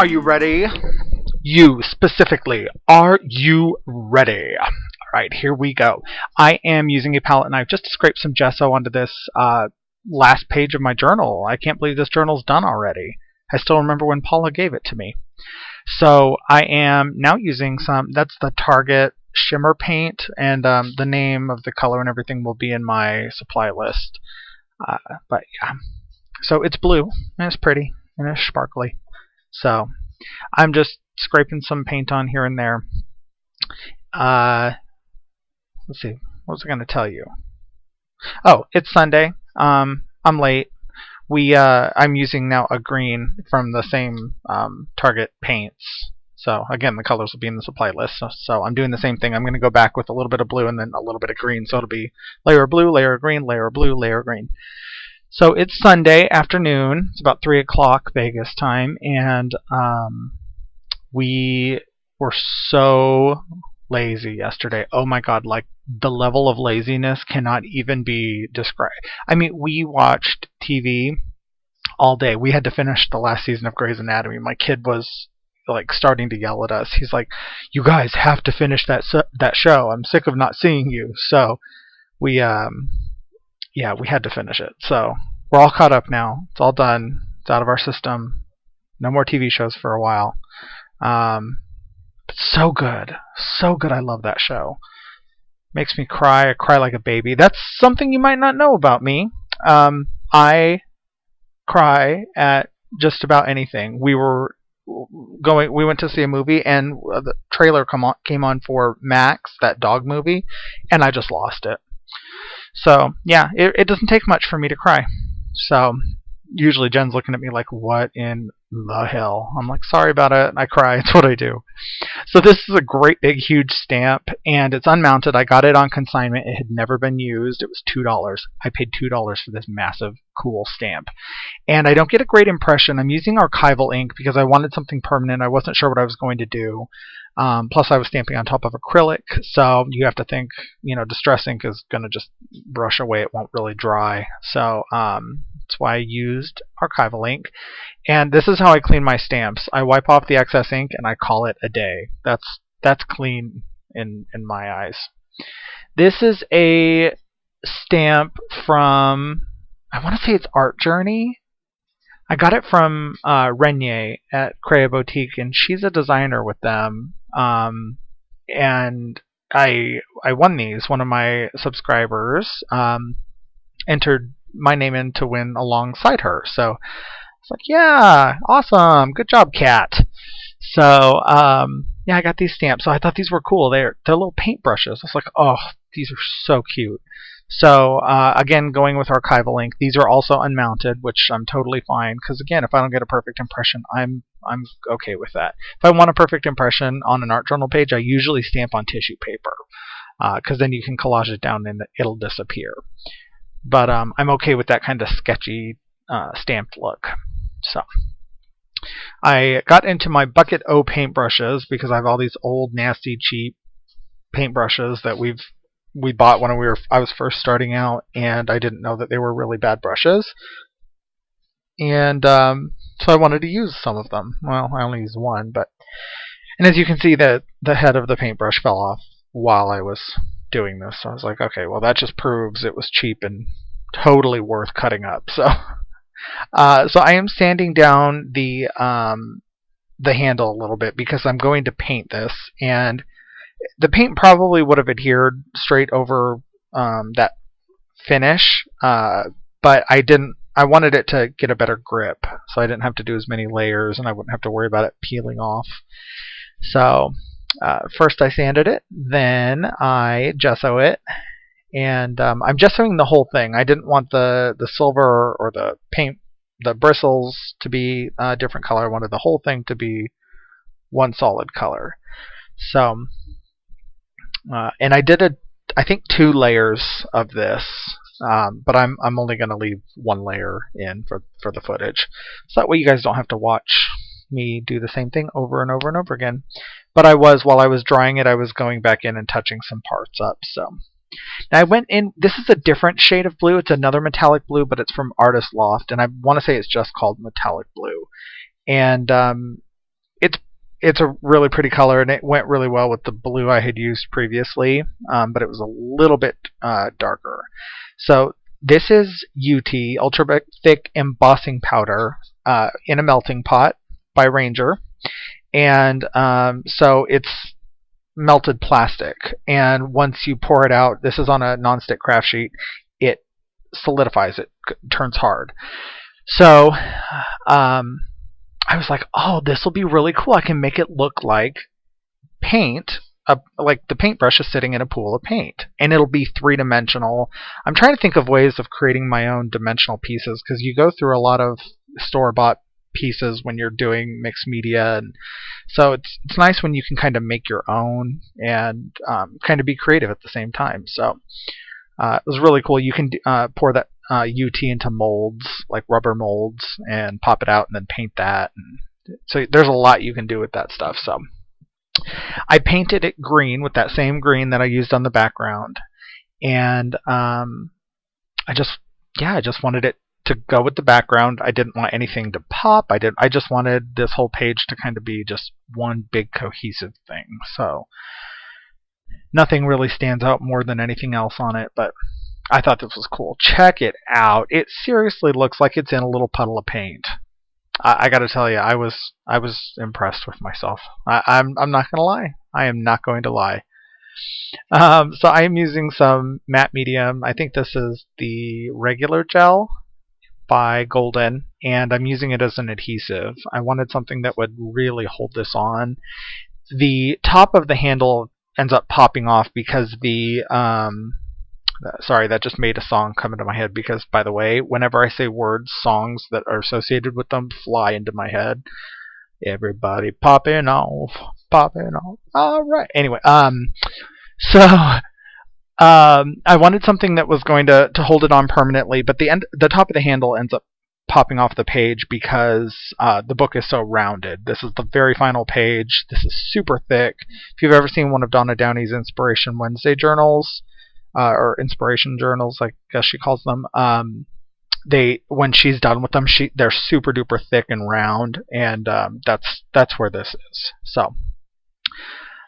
Are you ready? You specifically, are you ready? Alright, here we go. I am using a palette knife just to scrape some gesso onto this last page of my journal. I can't believe this journal's done already. I still remember when Paula gave it to me. So I am now using that's the Target shimmer paint, and the name of the color and everything will be in my supply list. But yeah, so it's blue, and it's pretty, and it's sparkly. So I'm just scraping some paint on here and there. Let's see, what was I going to tell you? Oh, it's Sunday. I'm late. I'm using now a green from the same Target paints. So again, the colors will be in the supply list. So I'm doing the same thing. I'm going to go back with a little bit of blue and then a little bit of green. So it'll be layer of blue, layer of green, layer of blue, layer of green. So it's Sunday afternoon. It's about 3 o'clock Vegas time, and we were so lazy yesterday. Oh my god, like the level of laziness cannot even be described. I mean, we watched TV all day. We had to finish the last season of Grey's Anatomy. My kid was like starting to yell at us. He's like, "You guys have to finish that show. I'm sick of not seeing you." So we we had to finish it. So we're all caught up now. It's all done. It's out of our system. No more TV shows for a while. But so good. So good. I love that show. Makes me cry. I cry like a baby. That's something you might not know about me. I cry at just about anything. We went to see a movie, and the trailer came on for Max, that dog movie, and I just lost it. So yeah, it doesn't take much for me to cry. So usually Jen's looking at me like, what in the hell? I'm like, sorry about it. I cry. It's what I do. So this is a great big huge stamp, and it's unmounted. I got it on consignment. It had never been used. It was $2. I paid $2 for this massive cool stamp. And I don't get a great impression. I'm using archival ink because I wanted something permanent. I wasn't sure what I was going to do. Plus I was stamping on top of acrylic, so you have to think, distress ink is going to just brush away. It won't really dry. So that's why I used archival ink. And this is how I clean my stamps. I wipe off the excess ink and I call it a day. That's clean in my eyes. This is a stamp from, I want to say it's Art Journey. I got it from Renier at Crea Boutique, and she's a designer with them. And I won these. One of my subscribers entered my name in to win alongside her. So it's like, yeah, awesome, good job, Kat. So yeah, I got these stamps. So I thought these were cool. They're little paintbrushes. I was like, oh, these are so cute. So again, going with archival ink. These are also unmounted, which I'm totally fine, because again, if I don't get a perfect impression, I'm okay with that. If I want a perfect impression on an art journal page, I usually stamp on tissue paper, because then you can collage it down and it'll disappear. But I'm okay with that kind of sketchy stamped look. So I got into my Bucket O paintbrushes because I have all these old, nasty, cheap paintbrushes that we bought when I was first starting out, and I didn't know that they were really bad brushes. And so I wanted to use some of them. Well, I only used one, and as you can see, the head of the paintbrush fell off while I was doing this. So I was like, okay, well, that just proves it was cheap and totally worth cutting up. So so I am sanding down the handle a little bit because I'm going to paint this, and the paint probably would have adhered straight over that finish, but I didn't. I wanted it to get a better grip, so I didn't have to do as many layers, and I wouldn't have to worry about it peeling off. So first I sanded it, then I gesso it, and I'm gessoing the whole thing. I didn't want the silver or the paint, the bristles, to be a different color. I wanted the whole thing to be one solid color. So and I did I think 2 layers of this, but I'm only going to leave 1 layer in for the footage, so that way you guys don't have to watch me do the same thing over and over and over again. But while I was drying it, I was going back in and touching some parts up. So now I went in. This is a different shade of blue. It's another metallic blue, but it's from Artist Loft, and I want to say it's just called metallic blue. And it's it's a really pretty color, and it went really well with the blue I had used previously, but it was a little bit darker. So this is UT Ultra Thick Embossing Powder in a melting pot by Ranger, and so it's melted plastic. And once you pour it out, this is on a nonstick craft sheet, it solidifies. It turns hard. So I was like, oh, this will be really cool. I can make it look like paint, like the paintbrush is sitting in a pool of paint, and it'll be three-dimensional. I'm trying to think of ways of creating my own dimensional pieces, because you go through a lot of store-bought pieces when you're doing mixed media, and so it's nice when you can kind of make your own and kind of be creative at the same time. So it was really cool. You can pour that UT into molds, like rubber molds, and pop it out and then paint that. And so there's a lot you can do with that stuff. So I painted it green with that same green that I used on the background, and I just wanted it to go with the background. I didn't want anything to pop. I just wanted this whole page to kind of be just one big cohesive thing. So nothing really stands out more than anything else on it, but I thought this was cool. Check it out. It seriously looks like it's in a little puddle of paint. I got to tell you, I was impressed with myself. I'm not going to lie. I am not going to lie. So I am using some matte medium. I think this is the regular gel by Golden, and I'm using it as an adhesive. I wanted something that would really hold this on. The top of the handle ends up popping off because sorry, that just made a song come into my head, because, by the way, whenever I say words, songs that are associated with them fly into my head. Everybody popping off, popping off. All right. Anyway, so I wanted something that was going to hold it on permanently, but the top of the handle ends up popping off the page because the book is so rounded. This is the very final page. This is super thick. If you've ever seen one of Donna Downey's Inspiration Wednesday journals, or inspiration journals, I guess she calls them, when she's done with them, they're super duper thick and round, and that's where this is. So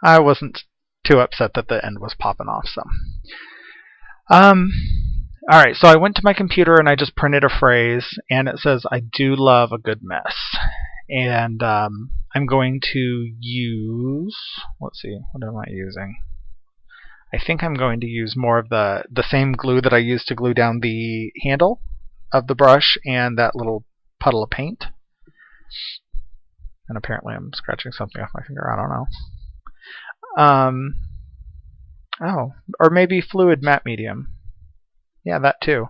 I wasn't too upset that the end was popping off. So alright, so I went to my computer and I just printed a phrase, and it says, I do love a good mess. And I'm going to use, let's see, what am I using? I think I'm going to use more of the same glue that I used to glue down the handle of the brush and that little puddle of paint. And apparently I'm scratching something off my finger. I don't know. Oh, or maybe fluid matte medium. Yeah, that too.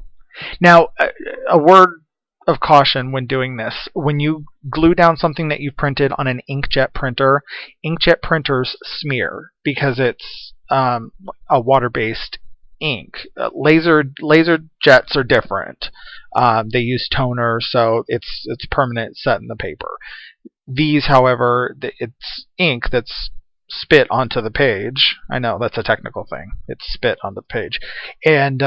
Now, a word of caution when doing this. When you glue down something that you've printed on an inkjet printer, inkjet printers smear because it's a water-based ink. Laser jets are different. They use toner, so it's permanent, set in the paper. These, however, it's ink that's spit onto the page. I know that's a technical thing. It's spit on the page, and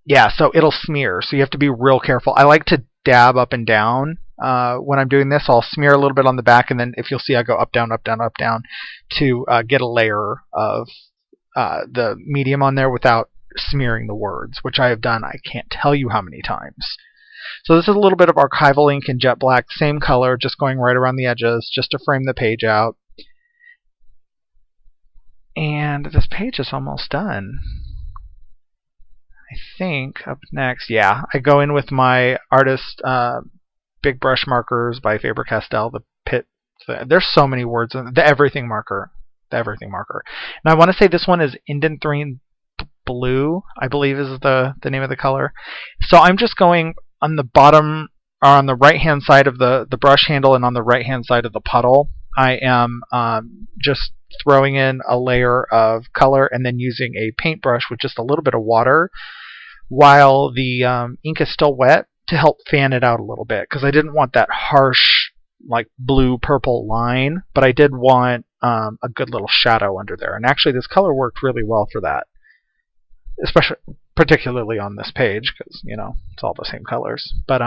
yeah, so it'll smear. So you have to be real careful. I like to dab up and down when I'm doing this. I'll smear a little bit on the back, and then if you'll see, I go up, down, up, down, up, down to get a layer of the medium on there without smearing the words, which I have done I can't tell you how many times. So this is a little bit of archival ink in jet black, same color, just going right around the edges just to frame the page out. And this page is almost done. I think up next, yeah, I go in with my artist big brush markers by Faber-Castell, the Pit. There's so many words in the everything marker. The everything marker. And I want to say this one is Indanthrene Blue, I believe is the name of the color. So I'm just going on the bottom, or on the right hand side of the brush handle, and on the right hand side of the puddle. I am just throwing in a layer of color and then using a paintbrush with just a little bit of water while the ink is still wet to help fan it out a little bit, because I didn't want that harsh like blue purple line, but I did want a good little shadow under there. And actually this color worked really well for that, especially particularly on this page because it's all the same colors. But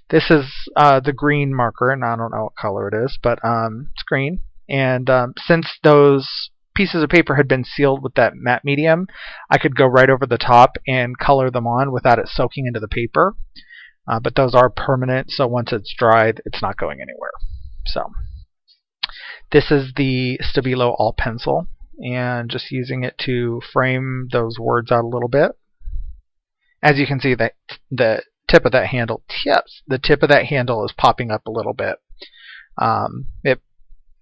this is the green marker, and I don't know what color it is, but it's green. And since those pieces of paper had been sealed with that matte medium, I could go right over the top and color them on without it soaking into the paper. But those are permanent, so once it's dried, it's not going anywhere. So this is the Stabilo All Pencil, and just using it to frame those words out a little bit. As you can see, that the tip of that handle is popping up a little bit.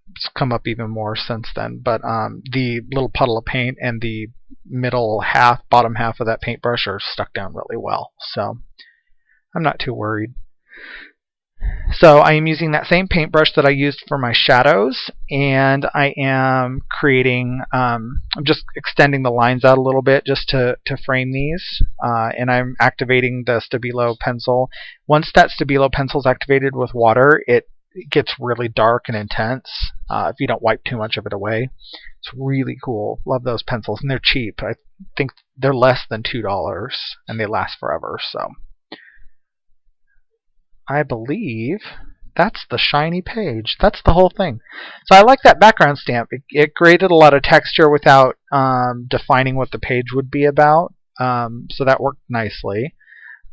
It's come up even more since then, but the little puddle of paint and the bottom half of that paintbrush are stuck down really well, so I'm not too worried. So I am using that same paintbrush that I used for my shadows, and I am creating, I'm just extending the lines out a little bit just to frame these, and I'm activating the Stabilo pencil. Once that Stabilo pencil is activated with water, it gets really dark and intense if you don't wipe too much of it away. It's really cool. Love those pencils, and they're cheap. I think they're less than $2, and they last forever. So I believe that's the shiny page. That's the whole thing. So I like that background stamp. It created a lot of texture without defining what the page would be about. So that worked nicely.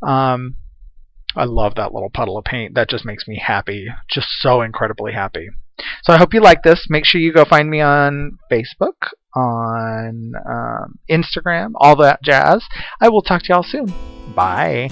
I love that little puddle of paint. That just makes me happy. Just so incredibly happy. So I hope you like this. Make sure you go find me on Facebook, on Instagram, all that jazz. I will talk to y'all soon. Bye.